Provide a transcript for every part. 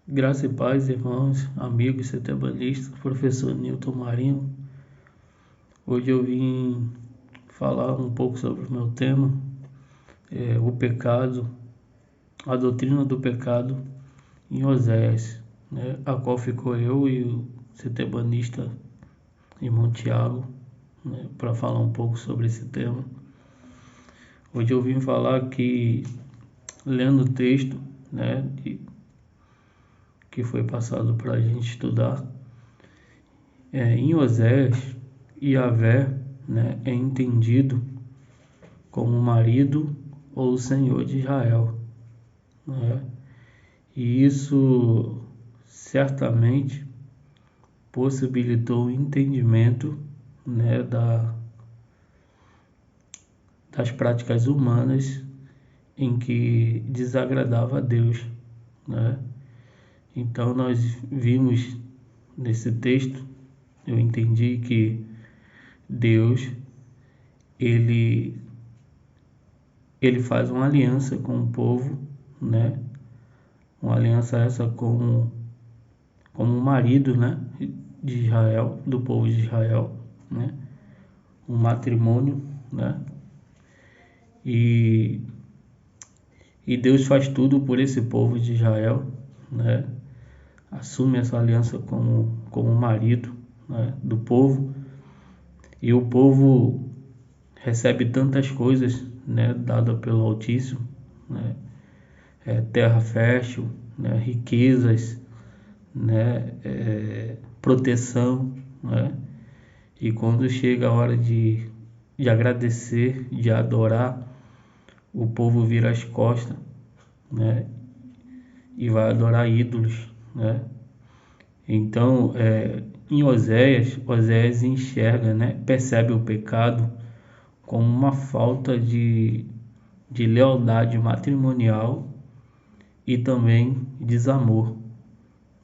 Graça e paz, irmãos, amigos, setebanistas, professor Newton Marinho. Hoje eu vim falar um pouco sobre o meu tema, o pecado, a doutrina do pecado em Oséias, né, a qual ficou eu e o setebanista irmão Tiago, né, para falar um pouco sobre esse tema. Hoje eu vim falar que, lendo o texto, né, que foi passado para a gente estudar, em Oséias, Yahvé, né, é entendido como marido ou senhor de Israel, né? E isso certamente possibilitou o entendimento, né, das práticas humanas em que desagradava a Deus, né? Então nós vimos nesse texto, eu entendi que Deus ele faz uma aliança com o povo, né? Uma aliança essa como um marido, né? De Israel, do povo de Israel, né? Um matrimônio, né? E Deus faz tudo por esse povo de Israel, né? Assume essa aliança como marido, né, do povo, e o povo recebe tantas coisas, né, dada pelo Altíssimo, né, terra fértil, né, riquezas, né, proteção, né, e quando chega a hora de agradecer, de adorar, o povo vira as costas, né, e vai adorar ídolos, né. Então, em Oséias enxerga, né, percebe o pecado como uma falta de lealdade matrimonial e também desamor,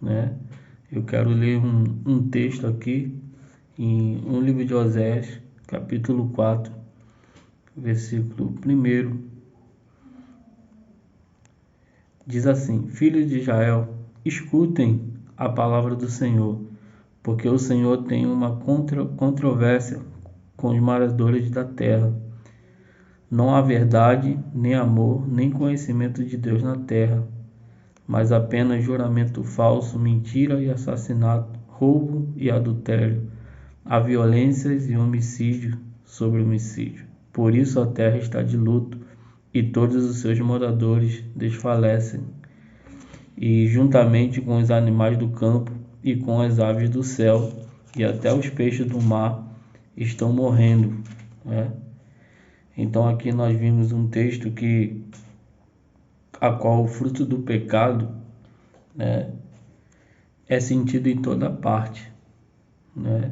né? Eu quero ler um texto aqui em um livro de Oséias, capítulo 4, versículo 1. Diz assim: Filhos de Israel, escutem a palavra do Senhor, porque o Senhor tem uma controvérsia com os moradores da terra. Não há verdade, nem amor, nem conhecimento de Deus na terra, mas apenas juramento falso, mentira e assassinato, roubo e adultério. Há violências e homicídio sobre homicídio. Por isso a terra está de luto e todos os seus moradores desfalecem. E juntamente com os animais do campo e com as aves do céu e até os peixes do mar estão morrendo, né? Então aqui nós vimos um texto a qual o fruto do pecado, né, é sentido em toda parte, né?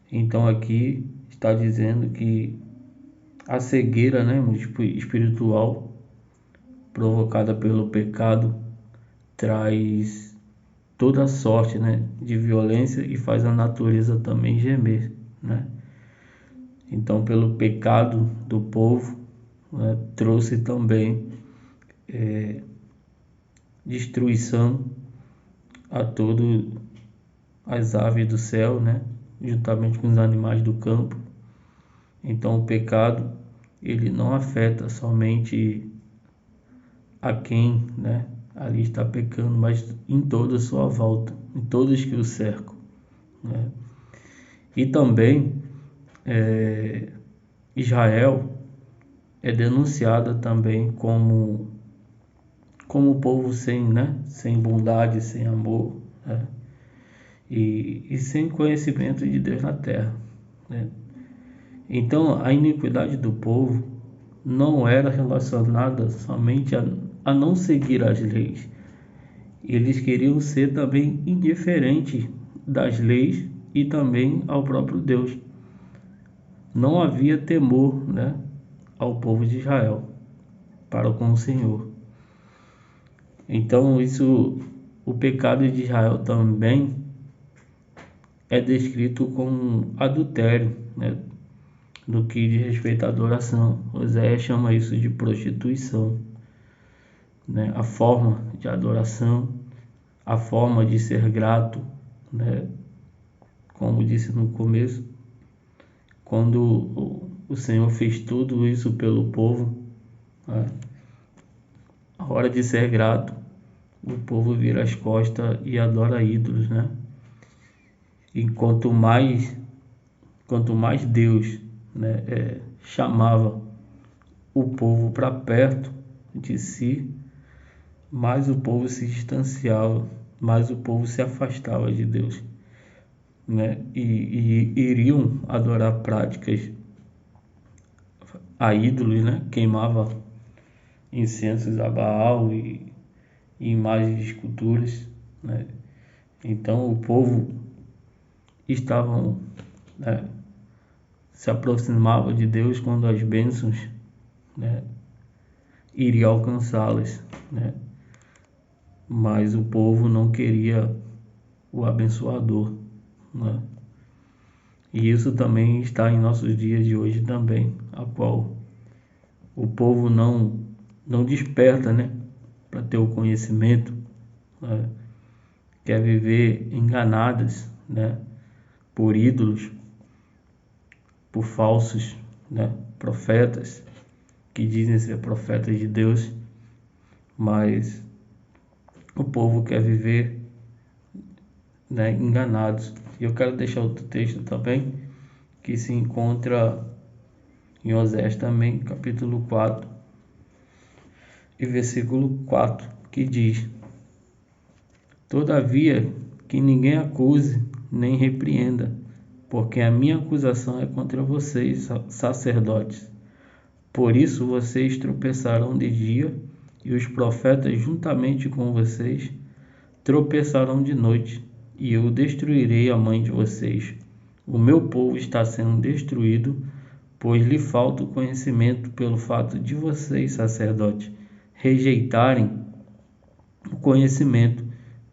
Então aqui está dizendo que a cegueira, né, espiritual provocada pelo pecado traz toda sorte, né, de violência e faz a natureza também gemer, né? Então, pelo pecado do povo, né, trouxe também destruição a todas as aves do céu, né, juntamente com os animais do campo. Então, o pecado ele não afeta somente a quem, né, ali está pecando, mas em toda a sua volta, em todos que o cercam, né? E também Israel é denunciada também como povo sem, né, sem bondade, sem amor, né, e sem conhecimento de Deus na terra, né? Então a iniquidade do povo não era relacionada somente a não seguir as leis. Eles queriam ser também indiferentes das leis e também ao próprio Deus. Não havia temor, né, ao povo de Israel para com o Senhor. Então o pecado de Israel também é descrito como adultério, né, no que diz respeito à adoração. Oséias chama isso de prostituição, né, a forma de adoração, a forma de ser grato, né? Como disse no começo, quando o Senhor fez tudo isso pelo povo, né? A hora de ser grato, o povo vira as costas e adora ídolos, né? E quanto mais Deus, né, chamava o povo para perto de si, mais o povo se distanciava, mais o povo se afastava de Deus, né? E iriam adorar práticas a ídolos, né? Queimava incensos a Baal e imagens de esculturas, né? Então o povo estavam, né, se aproximava de Deus quando as bênçãos, né, iriam alcançá-las, né? Mas o povo não queria o abençoador, né? E isso também está em nossos dias de hoje também, a qual o povo não desperta, né, para ter o conhecimento, né? Quer viver enganadas, né, por ídolos, por falsos, né, profetas que dizem ser profetas de Deus, mas o povo quer viver, né, enganados. E eu quero deixar outro texto também que se encontra em Osés também, capítulo 4 e versículo 4, que diz: Todavia que ninguém acuse nem repreenda, porque a minha acusação é contra vocês, sacerdotes. Por isso vocês tropeçarão de dia, e os profetas juntamente com vocês tropeçarão de noite, e eu destruirei a mãe de vocês. O meu povo está sendo destruído, pois lhe falta o conhecimento pelo fato de vocês, sacerdotes, rejeitarem o conhecimento.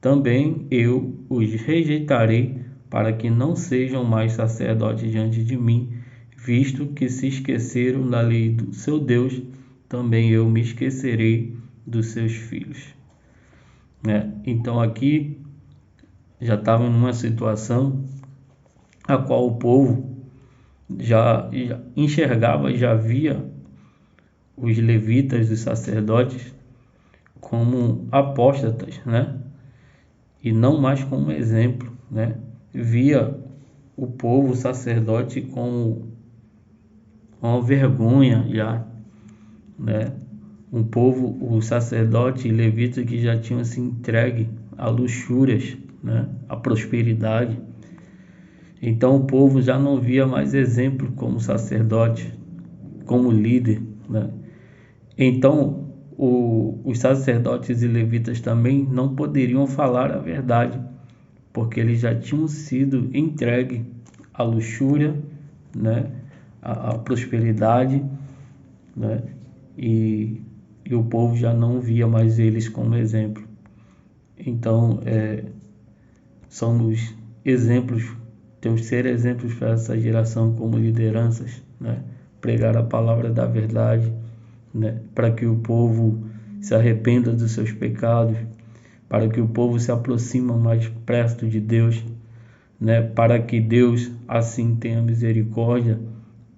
Também eu os rejeitarei, para que não sejam mais sacerdotes diante de mim, visto que se esqueceram da lei do seu Deus, também eu me esquecerei dos seus filhos. Então aqui já estava numa situação a qual o povo já enxergava, já via os levitas, os sacerdotes, como apóstatas, né? E não mais como exemplo, né? Via o povo, o sacerdote, como uma vergonha já, né? Um povo, o sacerdote e levita que já tinham se entregue a luxúrias, né? A prosperidade. Então o povo já não via mais exemplo como sacerdote, como líder, né? Então os sacerdotes e levitas também não poderiam falar a verdade, porque eles já tinham sido entregues à luxúria, né? À prosperidade, né? E o povo já não via mais eles como exemplo. Então somos exemplos, temos que ser exemplos para essa geração como lideranças, né? Pregar a palavra da verdade, né? Para que o povo se arrependa dos seus pecados, para que o povo se aproxime mais perto de Deus, né? Para que Deus assim tenha misericórdia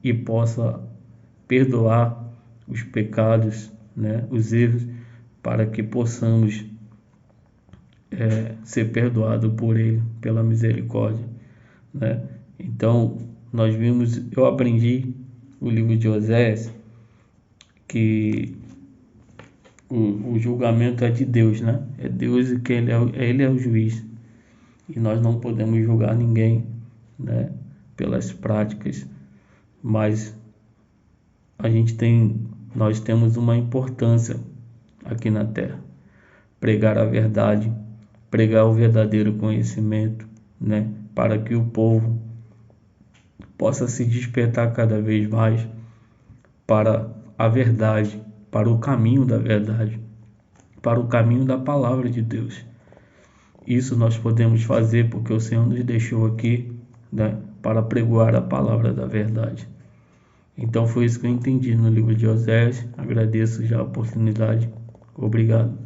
e possa perdoar os pecados, né? Os erros, para que possamos ser perdoado por Ele, pela misericórdia, né? Então eu aprendi o livro de Osés que o julgamento é de Deus, né? É Deus e que Ele é o juiz, e nós não podemos julgar ninguém, né? Pelas práticas, mas nós temos uma importância aqui na terra: pregar a verdade, pregar o verdadeiro conhecimento, né? Para que o povo possa se despertar cada vez mais para a verdade, para o caminho da verdade, para o caminho da palavra de Deus. Isso nós podemos fazer porque o Senhor nos deixou aqui, né? Para pregoar a palavra da verdade. Então foi isso que eu entendi no livro de Osés. Agradeço já a oportunidade. Obrigado.